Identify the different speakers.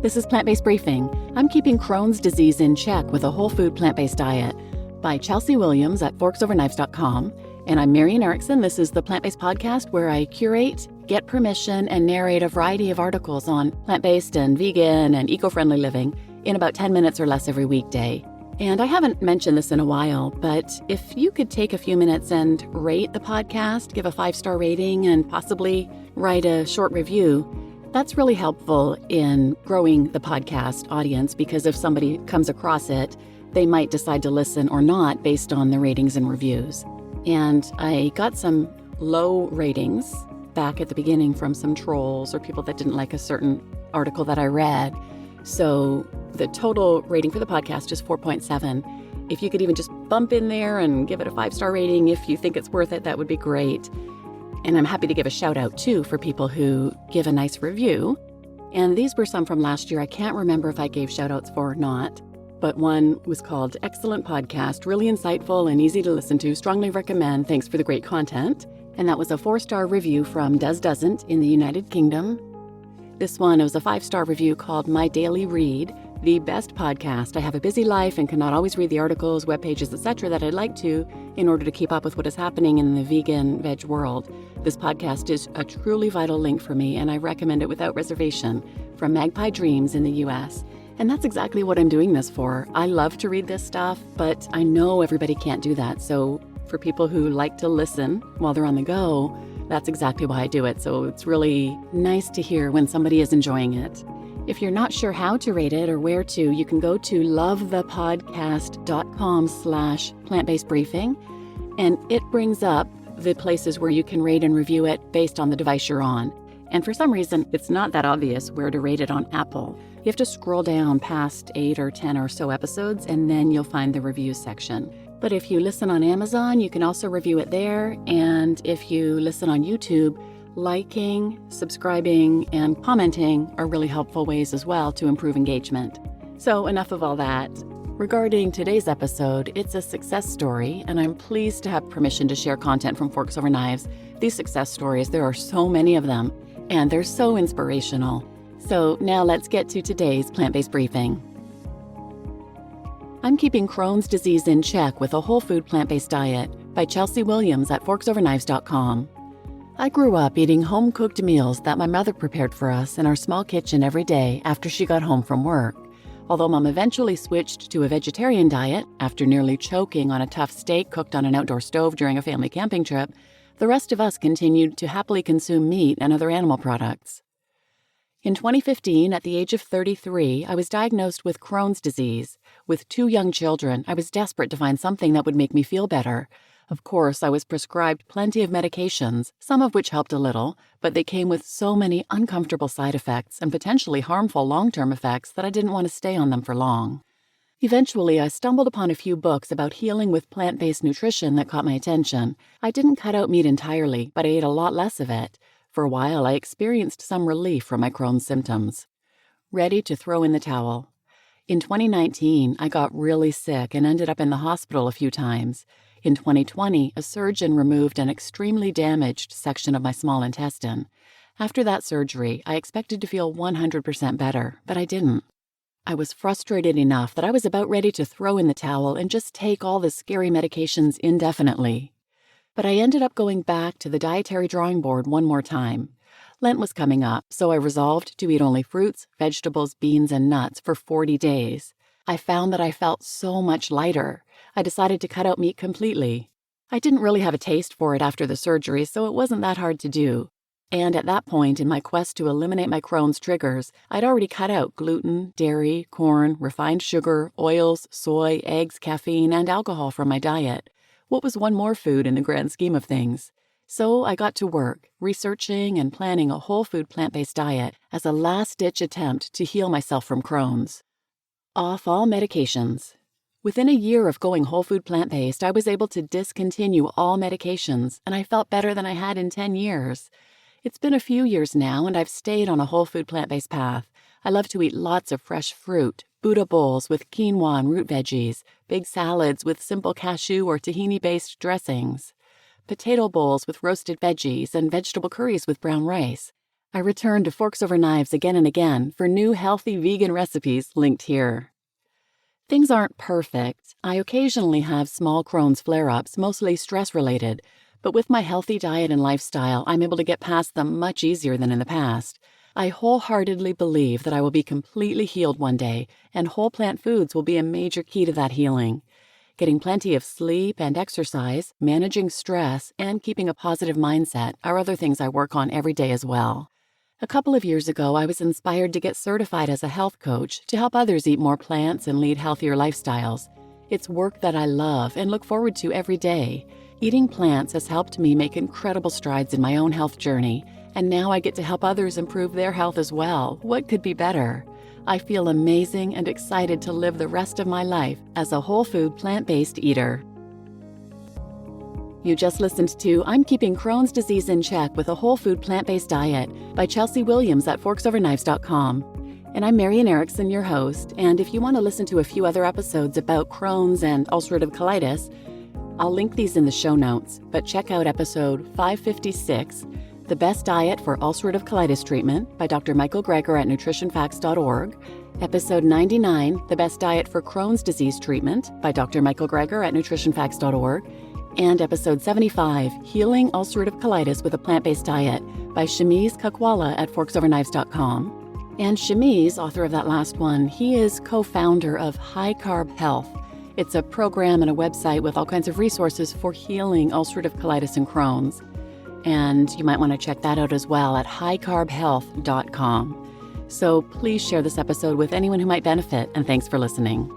Speaker 1: This is Plant-Based Briefing. I'm keeping Crohn's disease in check with a whole food plant-based diet by Chelsey Williams at forksoverknives.com. And I'm Marian Erickson. This is the Plant-Based Podcast where I curate, get permission, and narrate a variety of articles on plant-based and vegan and eco-friendly living in about 10 minutes or less every weekday. And I haven't mentioned this in a while, but if you could take a few minutes and rate the podcast, give a 5-star rating, and possibly write a short review, that's really helpful in growing the podcast audience, because if somebody comes across it, they might decide to listen or not based on the ratings and reviews. And I got some low ratings back at the beginning from some trolls or people that didn't like a certain article that I read. So the total rating for the podcast is 4.7. If you could even just bump in there and give it a 5-star rating if you think it's worth it, that would be great. And I'm happy to give a shout out too for people who give a nice review. And these were some from last year. I can't remember if I gave shout outs for or not, but one was called Excellent Podcast, really insightful and easy to listen to. Strongly recommend. Thanks for the great content. And that was a 4-star review from Doesn't in the United Kingdom. This one was a 5-star review called My Daily Read, the best podcast. I have a busy life and cannot always read the articles, web pages, etc. that I'd like to in order to keep up with what is happening in the vegan veg world. This podcast is a truly vital link for me, and I recommend it without reservation, from Magpie Dreams in the US. And that's exactly what I'm doing this for. I love to read this stuff, but I know everybody can't do that. So for people who like to listen while they're on the go, that's exactly why I do it. So it's really nice to hear when somebody is enjoying it. If you're not sure how to rate it or where to, you can go to lovethepodcast.com/plant-based briefing, and it brings up the places where you can rate and review it based on the device you're on. And for some reason, it's not that obvious where to rate it on Apple. You have to scroll down past 8 or 10 or so episodes, and then you'll find the reviews section. But if you listen on Amazon, you can also review it there. And if you listen on YouTube, liking, subscribing, and commenting are really helpful ways as well to improve engagement. So enough of all that. Regarding today's episode, it's a success story, and I'm pleased to have permission to share content from Forks Over Knives. These success stories, there are so many of them, and they're so inspirational. So now let's get to today's plant-based briefing. I'm keeping Crohn's disease in check with a whole food plant-based diet by Chelsey Williams at forksoverknives.com. I grew up eating home-cooked meals that my mother prepared for us in our small kitchen every day after she got home from work. Although Mom eventually switched to a vegetarian diet after nearly choking on a tough steak cooked on an outdoor stove during a family camping trip, the rest of us continued to happily consume meat and other animal products. In 2015, at the age of 33, I was diagnosed with Crohn's disease. With 2 young children, I was desperate to find something that would make me feel better. Of course, I was prescribed plenty of medications, some of which helped a little, but they came with so many uncomfortable side effects and potentially harmful long-term effects that I didn't want to stay on them for long. Eventually, I stumbled upon a few books about healing with plant-based nutrition that caught my attention. I didn't cut out meat entirely, but I ate a lot less of it. For a while, I experienced some relief from my Crohn's symptoms. Ready to throw in the towel. In 2019, I got really sick and ended up in the hospital a few times. In 2020, a surgeon removed an extremely damaged section of my small intestine. After that surgery, I expected to feel 100% better, but I didn't. I was frustrated enough that I was about ready to throw in the towel and just take all the scary medications indefinitely. But I ended up going back to the dietary drawing board one more time. Lent was coming up, so I resolved to eat only fruits, vegetables, beans, and nuts for 40 days. I found that I felt so much lighter. I decided to cut out meat completely. I didn't really have a taste for it after the surgery, so it wasn't that hard to do. And at that point, in my quest to eliminate my Crohn's triggers, I'd already cut out gluten, dairy, corn, refined sugar, oils, soy, eggs, caffeine, and alcohol from my diet. What was one more food in the grand scheme of things? So I got to work, researching and planning a whole food plant-based diet as a last-ditch attempt to heal myself from Crohn's. Off all medications. Within a year of going whole food plant-based, I was able to discontinue all medications, and I felt better than I had in 10 years. It's been a few years now, and I've stayed on a whole food plant-based path. I love to eat lots of fresh fruit, Buddha bowls with quinoa and root veggies, big salads with simple cashew or tahini-based dressings, potato bowls with roasted veggies, and vegetable curries with brown rice. I return to Forks Over Knives again and again for new healthy vegan recipes linked here. Things aren't perfect. I occasionally have small Crohn's flare-ups, mostly stress-related, but with my healthy diet and lifestyle, I'm able to get past them much easier than in the past. I wholeheartedly believe that I will be completely healed one day, and whole plant foods will be a major key to that healing. Getting plenty of sleep and exercise, managing stress, and keeping a positive mindset are other things I work on every day as well. A couple of years ago, I was inspired to get certified as a health coach to help others eat more plants and lead healthier lifestyles. It's work that I love and look forward to every day. Eating plants has helped me make incredible strides in my own health journey, and now I get to help others improve their health as well. What could be better? I feel amazing and excited to live the rest of my life as a whole food plant-based eater. You just listened to I'm Keeping Crohn's Disease in Check with a Whole Food Plant-Based Diet by Chelsey Williams at forksoverknives.com. And I'm Marian Erickson, your host, and if you want to listen to a few other episodes about Crohn's and ulcerative colitis, I'll link these in the show notes, but check out episode 556, The Best Diet for Ulcerative Colitis Treatment by Dr. Michael Greger at nutritionfacts.org, episode 99, The Best Diet for Crohn's Disease Treatment by Dr. Michael Greger at nutritionfacts.org, and episode 75, Healing Ulcerative Colitis with a Plant-Based Diet by Shamiz Kakwala at forksoverknives.com. And Shamiz, author of that last one, he is co-founder of High Carb Health. It's a program and a website with all kinds of resources for healing ulcerative colitis and Crohn's. And you might want to check that out as well at highcarbhealth.com. So please share this episode with anyone who might benefit, and thanks for listening.